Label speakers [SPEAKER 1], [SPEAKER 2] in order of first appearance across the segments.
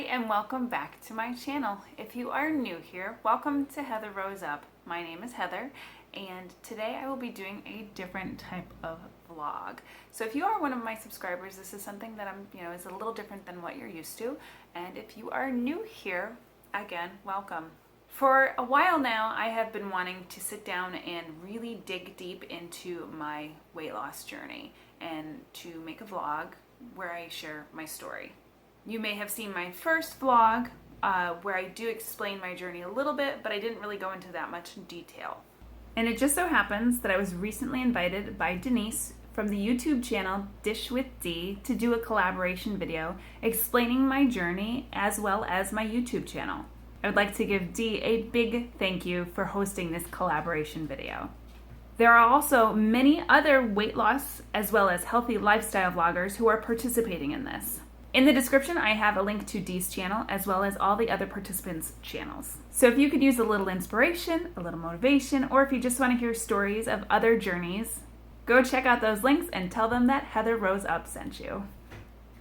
[SPEAKER 1] and welcome back to my channel. If you are new here, welcome to Heather Rose Up. My name is Heather, and today I will be doing a different type of vlog. So if you are one of my subscribers, this is something that is a little different than what you're used to. And if you are new here, again, welcome. For a while now, I have been wanting to sit down and really dig deep into my weight loss journey and to make a vlog where I share my story. You may have seen my first vlog where I do explain my journey a little bit, but I didn't really go into that much detail. And it just so happens that I was recently invited by Denise from the YouTube channel Dish with D to do a collaboration video explaining my journey as well as my YouTube channel. I would like to give Dee a big thank you for hosting this collaboration video. There are also many other weight loss as well as healthy lifestyle vloggers who are participating in this. In the description, I have a link to Dee's channel as well as all the other participants' channels. So if you could use a little inspiration, a little motivation, or if you just want to hear stories of other journeys, go check out those links and tell them that Heather Rose Up sent you.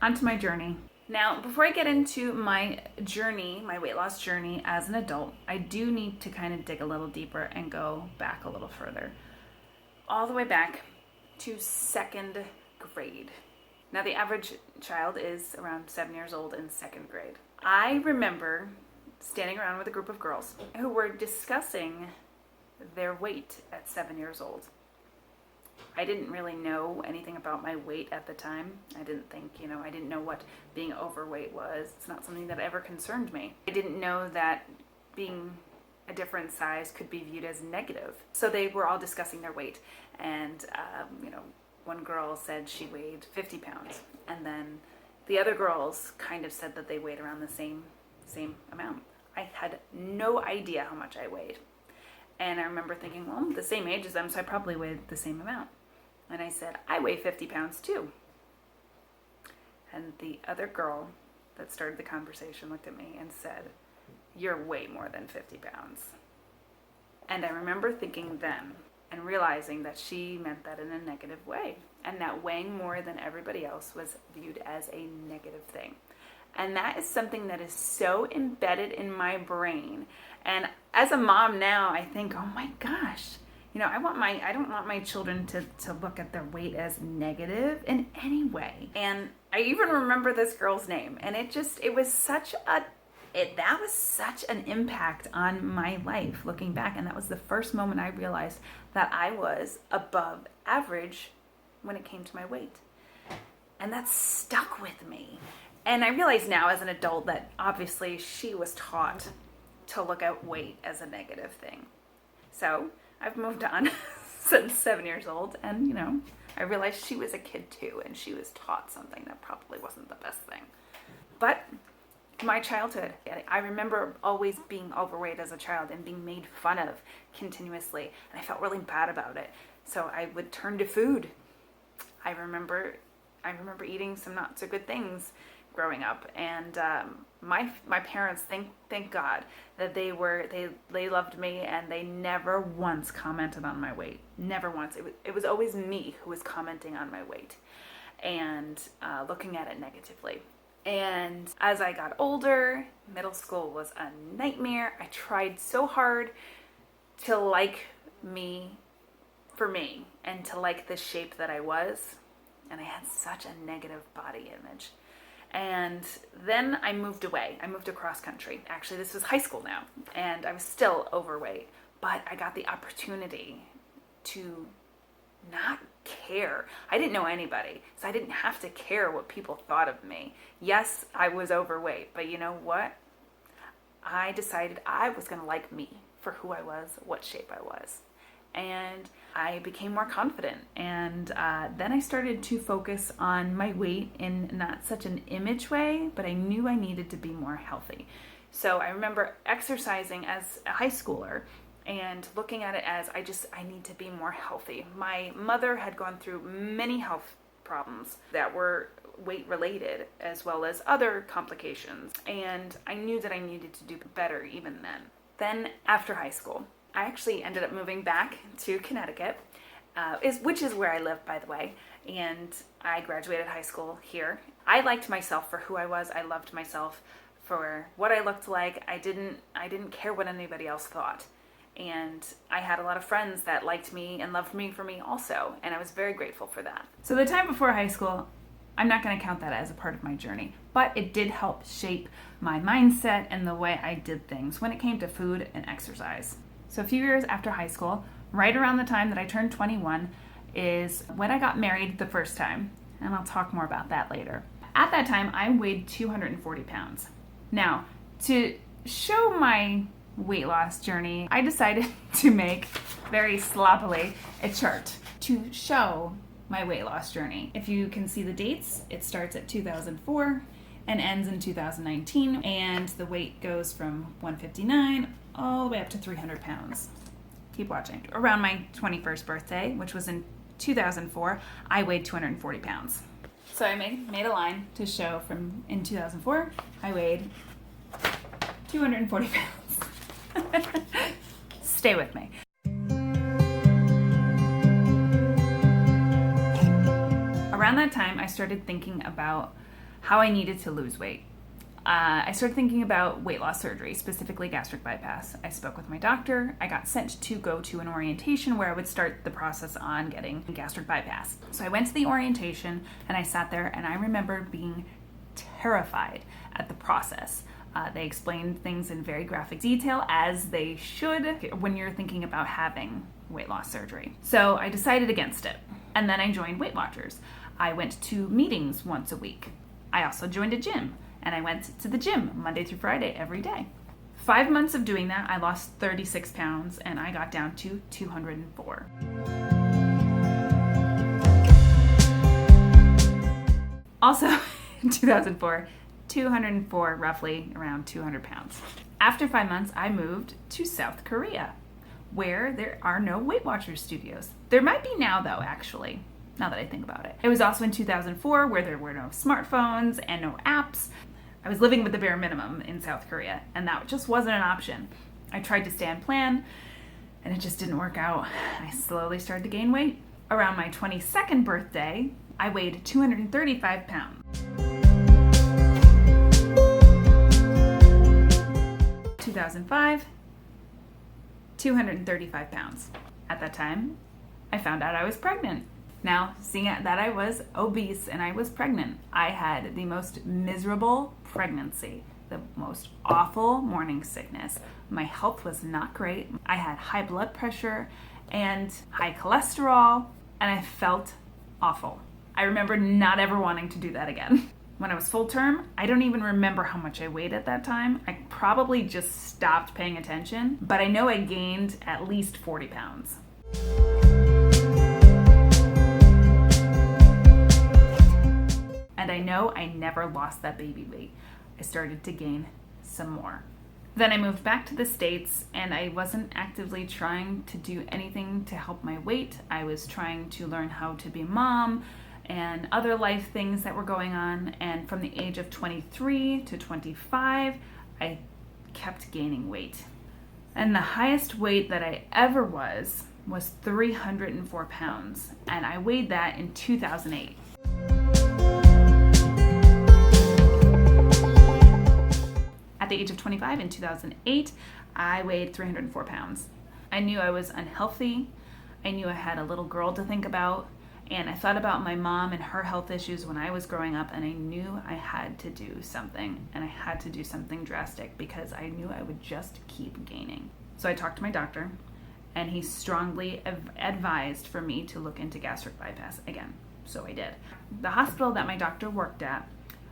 [SPEAKER 1] On to my journey. Now, before I get into my journey, my weight loss journey as an adult, I do need to kind of dig a little deeper and go back a little further. All the way back to second grade. Now, the average child is around 7 years old in second grade. I remember standing around with a group of girls who were discussing their weight at 7 years old. I didn't really know anything about my weight at the time. I didn't think, I didn't know what being overweight was. It's not something that ever concerned me. I didn't know that being a different size could be viewed as negative. So they were all discussing their weight. And, one girl said she weighed 50 pounds. And then the other girls kind of said that they weighed around the same amount. I had no idea how much I weighed. And I remember thinking, well, I'm the same age as them, so I probably weighed the same amount. And I said, I weigh 50 pounds too. And the other girl that started the conversation looked at me and said, you're way more than 50 pounds. And I remember thinking then and realizing that she meant that in a negative way, and that weighing more than everybody else was viewed as a negative thing. And that is something that is so embedded in my brain. And as a mom now, I think, oh my gosh, I don't want my children to look at their weight as negative in any way. And I even remember this girl's name, and that was such an impact on my life looking back. And that was the first moment I realized that I was above average when it came to my weight. And that stuck with me. And I realize now as an adult that obviously she was taught to look at weight as a negative thing. So I've moved on since 7 years old, and I realized she was a kid too, and she was taught something that probably wasn't the best thing. But my childhood, I remember always being overweight as a child and being made fun of continuously, and I felt really bad about it. So I would turn to food. I remember eating some not so good things growing up, and my parents, thank God that they loved me, and they never once commented on my weight. Never once. It was always me who was commenting on my weight and looking at it negatively. And as I got older, middle school was a nightmare. I tried so hard to like me for me and to like the shape that I was, and I had such a negative body image. And then I moved away. I moved across country. Actually, this was high school now, and I was still overweight, but I got the opportunity to not care. I didn't know anybody, so I didn't have to care what people thought of me. Yes, I was overweight, but you know what? I decided I was going to like me for who I was, what shape I was. And I became more confident. And then I started to focus on my weight in not such an image way, but I knew I needed to be more healthy. So I remember exercising as a high schooler and looking at it as I need to be more healthy. My mother had gone through many health problems that were weight related as well as other complications. And I knew that I needed to do better even then. Then after high school, I actually ended up moving back to Connecticut, which is where I live, by the way. And I graduated high school here. I liked myself for who I was. I loved myself for what I looked like. I didn't care what anybody else thought. And I had a lot of friends that liked me and loved me for me also, and I was very grateful for that. So the time before high school, I'm not going to count that as a part of my journey, but it did help shape my mindset and the way I did things when it came to food and exercise. So a few years after high school, right around the time that I turned 21, is when I got married the first time, and I'll talk more about that later. At that time, I weighed 240 pounds. Now, to show my weight loss journey, I decided to make, very sloppily, a chart to show my weight loss journey. If you can see the dates, it starts at 2004 and ends in 2019, and the weight goes from 159 all the way up to 300 pounds. Keep watching. Around my 21st birthday, which was in 2004, I weighed 240 pounds. So I made a line to show from in 2004, I weighed 240 pounds. Stay with me. Around that time, I started thinking about how I needed to lose weight. I started thinking about weight loss surgery, specifically gastric bypass. I spoke with my doctor. I got sent to go to an orientation where I would start the process on getting gastric bypass. So I went to the orientation and I sat there, and I remember being terrified at the process. They explained things in very graphic detail, as they should when you're thinking about having weight loss surgery. So I decided against it. And then I joined Weight Watchers. I went to meetings once a week. I also joined a gym, and I went to the gym Monday through Friday every day. 5 months of doing that, I lost 36 pounds, and I got down to 204. Also, in 2004, 204, roughly around 200 pounds. After 5 months, I moved to South Korea, where there are no Weight Watchers studios. There might be now, though, actually, now that I think about it. It was also in 2004, where there were no smartphones and no apps. I was living with the bare minimum in South Korea, and that just wasn't an option. I tried to stay on plan, and it just didn't work out. I slowly started to gain weight. Around my 22nd birthday, I weighed 235 pounds. 2005, 235 pounds. At that time, I found out I was pregnant. Now, seeing that I was obese and I was pregnant, I had the most miserable pregnancy, the most awful morning sickness. My health was not great. I had high blood pressure and high cholesterol, and I felt awful. I remember not ever wanting to do that again. When I was full term, I don't even remember how much I weighed at that time. I probably just stopped paying attention, but I know I gained at least 40 pounds. And I know I never lost that baby weight. I started to gain some more. Then I moved back to the States, and I wasn't actively trying to do anything to help my weight. I was trying to learn how to be a mom and other life things that were going on. And from the age of 23 to 25, I kept gaining weight. And the highest weight that I ever was 304 pounds. And I weighed that in 2008. At the age of 25 in 2008, I weighed 304 pounds. I knew I was unhealthy. I knew I had a little girl to think about. And I thought about my mom and her health issues when I was growing up, and I knew I had to do something, and I had to do something drastic because I knew I would just keep gaining. So I talked to my doctor, and he strongly advised for me to look into gastric bypass again. So I did. The hospital that my doctor worked at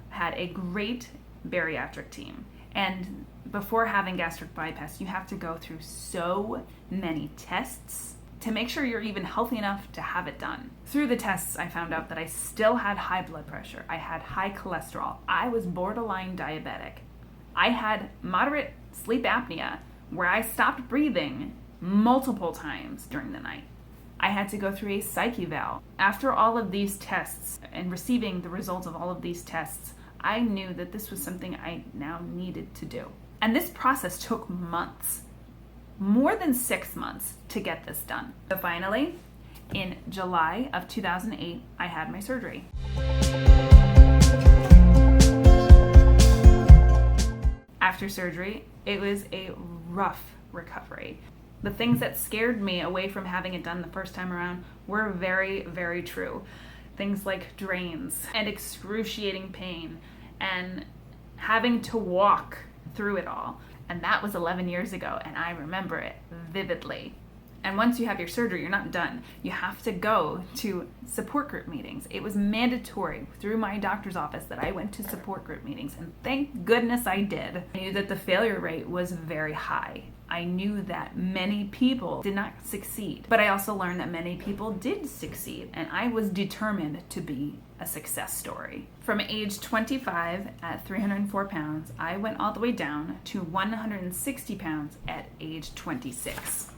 [SPEAKER 1] had a great bariatric team. And before having gastric bypass, you have to go through so many tests to make sure you're even healthy enough to have it done. Through the tests, I found out that I still had high blood pressure. I had high cholesterol. I was borderline diabetic. I had moderate sleep apnea, where I stopped breathing multiple times during the night. I had to go through a psych eval. After all of these tests and receiving the results of all of these tests, I knew that this was something I now needed to do. And this process took months. More than 6 months to get this done. So finally, in July of 2008, I had my surgery. after surgery, it was a rough recovery. The things that scared me away from having it done the first time around were very, very true. Things like drains and excruciating pain and having to walk through it all. And that was 11 years ago, and I remember it vividly. And once you have your surgery, you're not done. You have to go to support group meetings. It was mandatory through my doctor's office that I went to support group meetings, and thank goodness I did. I knew that the failure rate was very high. I knew that many people did not succeed, but I also learned that many people did succeed, and I was determined to be a success story. From age 25 at 304 pounds, I went all the way down to 160 pounds at age 26.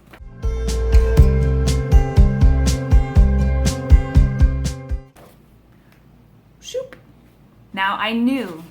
[SPEAKER 1] Shoop. Now I knew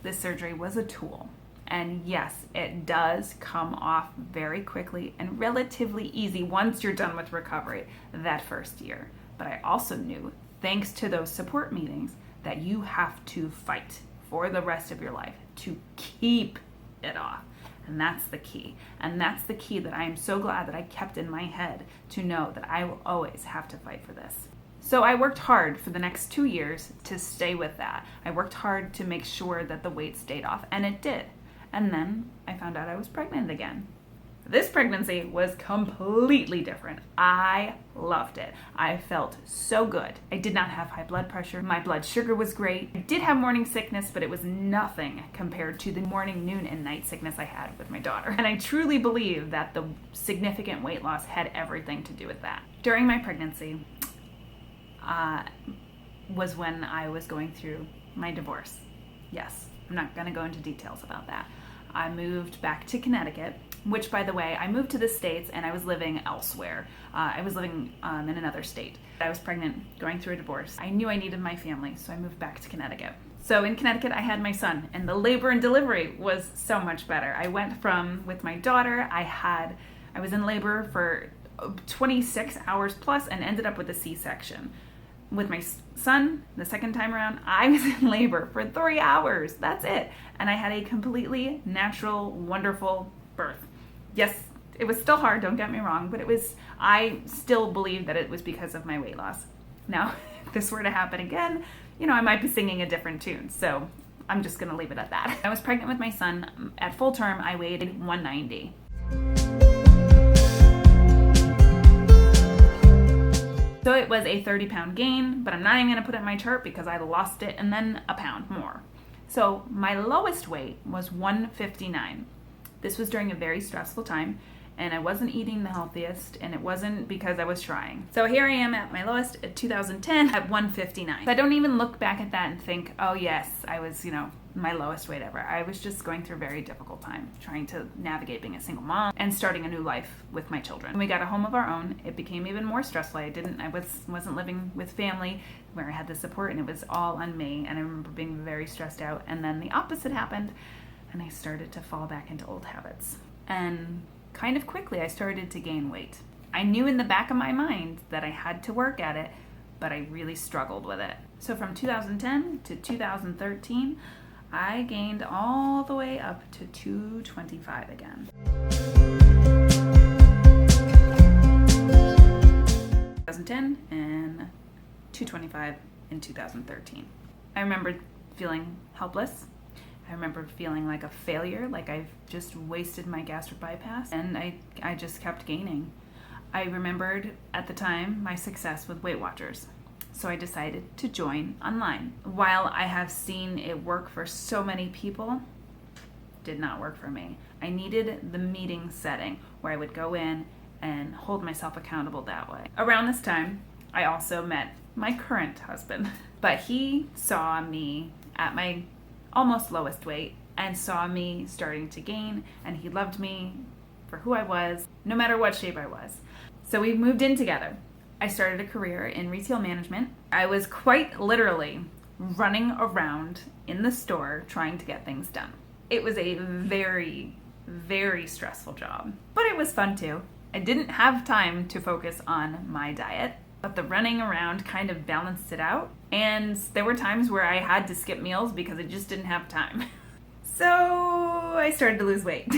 [SPEAKER 1] this surgery was a tool. And yes, it does come off very quickly and relatively easy once you're done with recovery that first year. But I also knew, thanks to those support meetings, that you have to fight for the rest of your life to keep it off. And that's the key. And that's the key that I am so glad that I kept in my head, to know that I will always have to fight for this. So I worked hard for the next 2 years to stay with that. I worked hard to make sure that the weight stayed off, and it did. And then I found out I was pregnant again. This pregnancy was completely different. I loved it. I felt so good. I did not have high blood pressure. My blood sugar was great. I did have morning sickness, but it was nothing compared to the morning, noon, and night sickness I had with my daughter. And I truly believe that the significant weight loss had everything to do with that. During my pregnancy was when I was going through my divorce. Yes, I'm not gonna go into details about that. I moved back to Connecticut, which, by the way, I moved to the States and I was living elsewhere. I was living in another state. I was pregnant, going through a divorce. I knew I needed my family, so I moved back to Connecticut. So in Connecticut, I had my son, and the labor and delivery was so much better. I went from, with my daughter, I was in labor for 26 hours plus and ended up with a C-section. With my son, the second time around, I was in labor for 3 hours. That's it. And I had a completely natural, wonderful birth. Yes, it was still hard, don't get me wrong, but I still believe that it was because of my weight loss. Now, if this were to happen again, I might be singing a different tune. So I'm just going to leave it at that. I was pregnant with my son. At full term, I weighed 190. So it was a 30-pound gain, but I'm not even going to put it in my chart because I lost it and then a pound more. So my lowest weight was 159. This was during a very stressful time, and I wasn't eating the healthiest, and it wasn't because I was trying. So here I am at my lowest at 2010 at 159. So I don't even look back at that and think, oh yes, I was, my lowest weight ever. I was just going through a very difficult time, trying to navigate being a single mom and starting a new life with my children. When we got a home of our own, it became even more stressful. I wasn't living with family where I had the support, and it was all on me. And I remember being very stressed out. And then the opposite happened, and I started to fall back into old habits. And kind of quickly, I started to gain weight. I knew in the back of my mind that I had to work at it, but I really struggled with it. So from 2010 to 2013, I gained all the way up to 225 again. 2010 and 225 in 2013. I remember feeling helpless. I remember feeling like a failure, like I've just wasted my gastric bypass, and I just kept gaining. I remembered at the time my success with Weight Watchers. So I decided to join online. While I have seen it work for so many people, it did not work for me. I needed the meeting setting where I would go in and hold myself accountable that way. Around this time, I also met my current husband, but he saw me at my almost lowest weight and saw me starting to gain, and he loved me for who I was, no matter what shape I was. So we moved in together. I started a career in retail management. I was quite literally running around in the store trying to get things done. It was a very, very stressful job, but it was fun too. I didn't have time to focus on my diet, but the running around kind of balanced it out. And there were times where I had to skip meals because I just didn't have time. So I started to lose weight.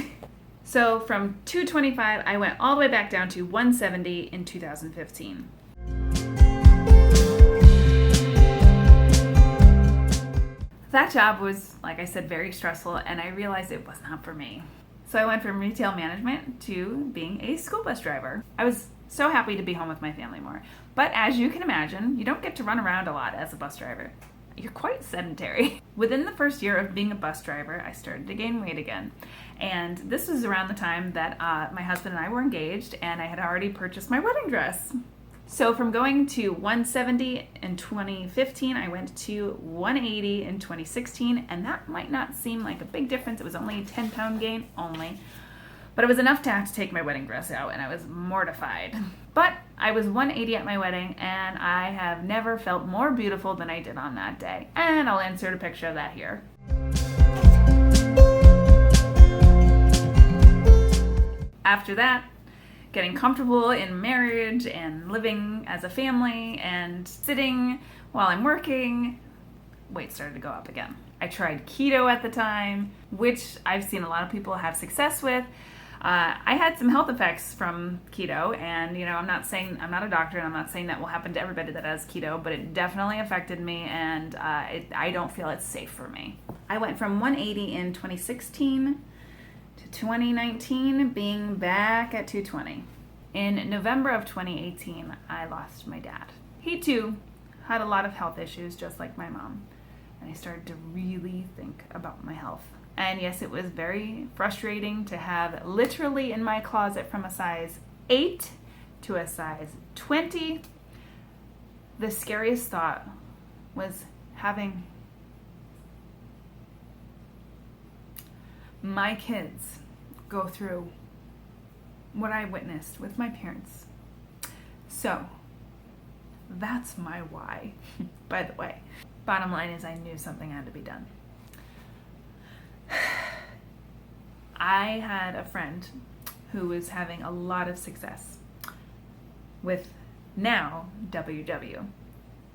[SPEAKER 1] So from 225, I went all the way back down to 170 in 2015. That job was, like I said, very stressful, and I realized it was not for me. So I went from retail management to being a school bus driver. I was so happy to be home with my family more. But as you can imagine, you don't get to run around a lot as a bus driver. You're quite sedentary. Within the first year of being a bus driver, I started to gain weight again. And this was around the time that my husband and I were engaged, and I had already purchased my wedding dress. So from going to 170 in 2015, I went to 180 in 2016, and that might not seem like a big difference. It was only a 10-pound gain only, but it was enough to have to take my wedding dress out, and I was mortified. But I was 180 at my wedding, and I have never felt more beautiful than I did on that day. And I'll insert a picture of that here. After that, getting comfortable in marriage and living as a family and sitting while I'm working, weight started to go up again. I tried keto at the time, which I've seen a lot of people have success with. I had some health effects from keto, and I'm not a doctor, and I'm not saying that will happen to everybody that has keto, but it definitely affected me, and I don't feel it's safe for me. I went from 180 in 2016 to 2019 being back at 220. In November of 2018, I lost my dad. He too had a lot of health issues, just like my mom, and I started to really think about my health. And yes, it was very frustrating to have literally in my closet from a size 8 to a size 20. The scariest thought was having my kids go through what I witnessed with my parents. So that's my why, by the way. Bottom line is I knew something had to be done. I had a friend who was having a lot of success with now WW.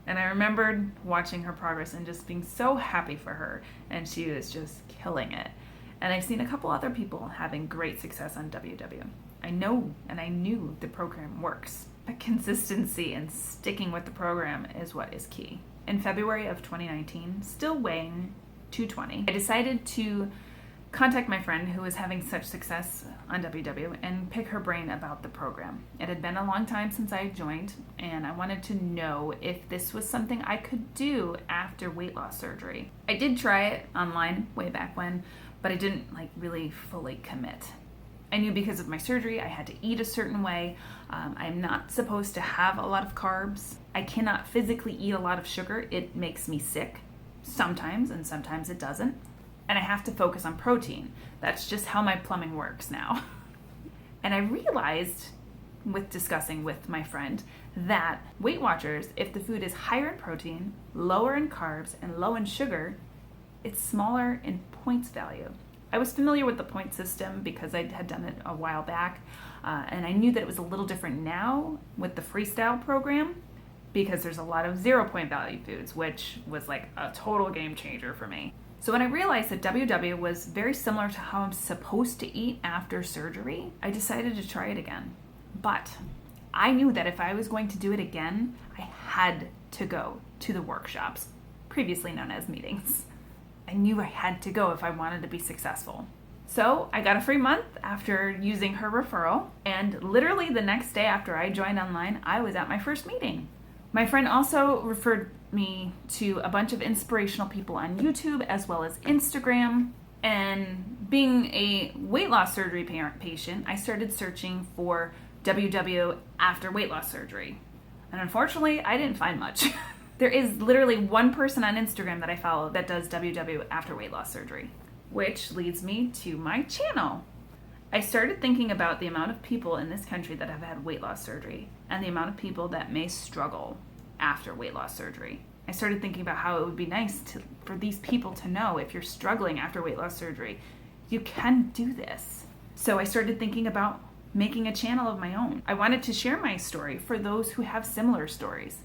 [SPEAKER 1] And I remembered watching her progress and just being so happy for her, and she was just killing it. And I've seen a couple other people having great success on WW. I know and I knew the program works. But consistency and sticking with the program is what is key. In February of 2019, still weighing 220, I decided to contact my friend who was having such success on WW and pick her brain about the program. It had been a long time since I joined, and I wanted to know if this was something I could do after weight loss surgery. I did try it online way back when, but I didn't really fully commit. I knew because of my surgery I had to eat a certain way. I'm not supposed to have a lot of carbs. I cannot physically eat a lot of sugar. It makes me sick sometimes, and sometimes it doesn't. And I have to focus on protein. That's just how my plumbing works now. And I realized, with discussing with my friend, that Weight Watchers, if the food is higher in protein, lower in carbs, and low in sugar, it's smaller in points value. I was familiar with the point system because I had done it a while back, and I knew that it was a little different now with the Freestyle program because there's a lot of 0 point value foods, which was like a total game changer for me. So when I realized that WW was very similar to how I'm supposed to eat after surgery, I decided to try it again. But I knew that if I was going to do it again, I had to go to the workshops, previously known as meetings. I knew I had to go if I wanted to be successful. So I got a free month after using her referral, and literally the next day after I joined online, I was at my first meeting. My friend also referred me to a bunch of inspirational people on YouTube as well as Instagram. And being a weight loss surgery patient, I started searching for WW after weight loss surgery. And unfortunately, I didn't find much. There is literally one person on Instagram that I follow that does WW after weight loss surgery, which leads me to my channel. I started thinking about the amount of people in this country that have had weight loss surgery and the amount of people that may struggle after weight loss surgery. I started thinking about how it would be nice for these people to know if you're struggling after weight loss surgery, you can do this. So I started thinking about making a channel of my own. I wanted to share my story for those who have similar stories.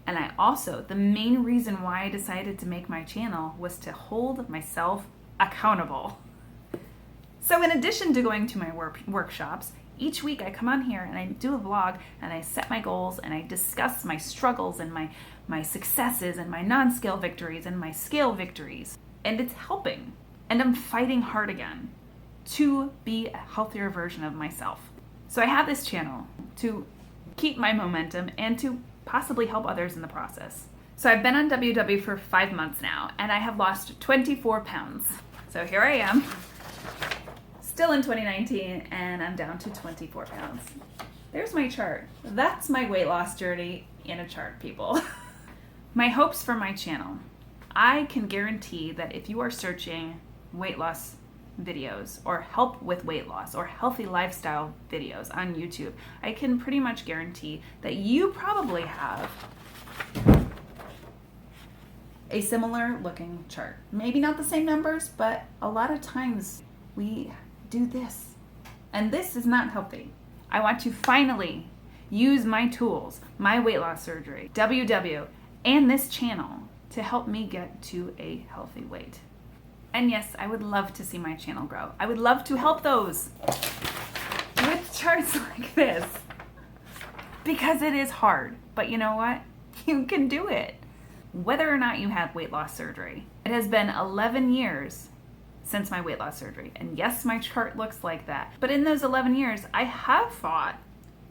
[SPEAKER 1] And the main reason why I decided to make my channel was to hold myself accountable. So in addition to going to my workshops, each week I come on here and I do a vlog and I set my goals and I discuss my struggles and my successes and my non-scale victories and my scale victories. And it's helping. And I'm fighting hard again to be a healthier version of myself. So I have this channel to keep my momentum and to possibly help others in the process. So I've been on WW for 5 months now and I have lost 24 pounds. So here I am, still in 2019, and I'm down to 24 pounds. There's my chart. That's my weight loss journey in a chart, people. My hopes for my channel. I can guarantee that if you are searching weight loss videos or help with weight loss or healthy lifestyle videos on YouTube, I can pretty much guarantee that you probably have a similar looking chart. Maybe not the same numbers, but a lot of times we do this. And this is not healthy. I want to finally use my tools, my weight loss surgery, WW, and this channel to help me get to a healthy weight. And yes, I would love to see my channel grow. I would love to help those with charts like this because it is hard. But you know what? You can do it. Whether or not you have weight loss surgery. It has been 11 years since my weight loss surgery. And yes, my chart looks like that. But in those 11 years, I have fought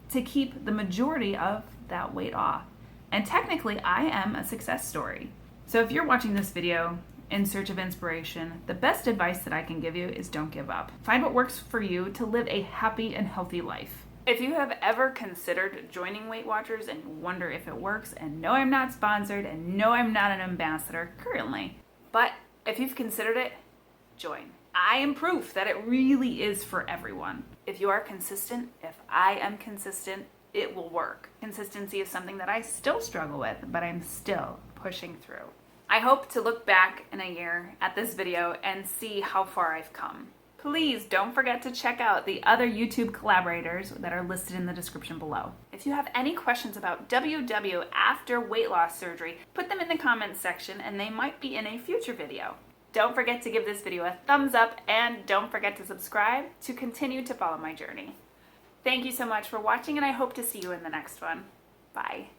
[SPEAKER 1] to keep the majority of that weight off. And technically, I am a success story. So if you're watching this video in search of inspiration, the best advice that I can give you is don't give up. Find what works for you to live a happy and healthy life. If you have ever considered joining Weight Watchers and wonder if it works, and no, I'm not sponsored, and no, I'm not an ambassador currently, but if you've considered it, join. I am proof that it really is for everyone. If you are consistent, if I am consistent, it will work. Consistency is something that I still struggle with, but I'm still pushing through. I hope to look back in a year at this video and see how far I've come. Please don't forget to check out the other YouTube collaborators that are listed in the description below. If you have any questions about WW after weight loss surgery, put them in the comments section and they might be in a future video. Don't forget to give this video a thumbs up and don't forget to subscribe to continue to follow my journey. Thank you so much for watching and I hope to see you in the next one. Bye.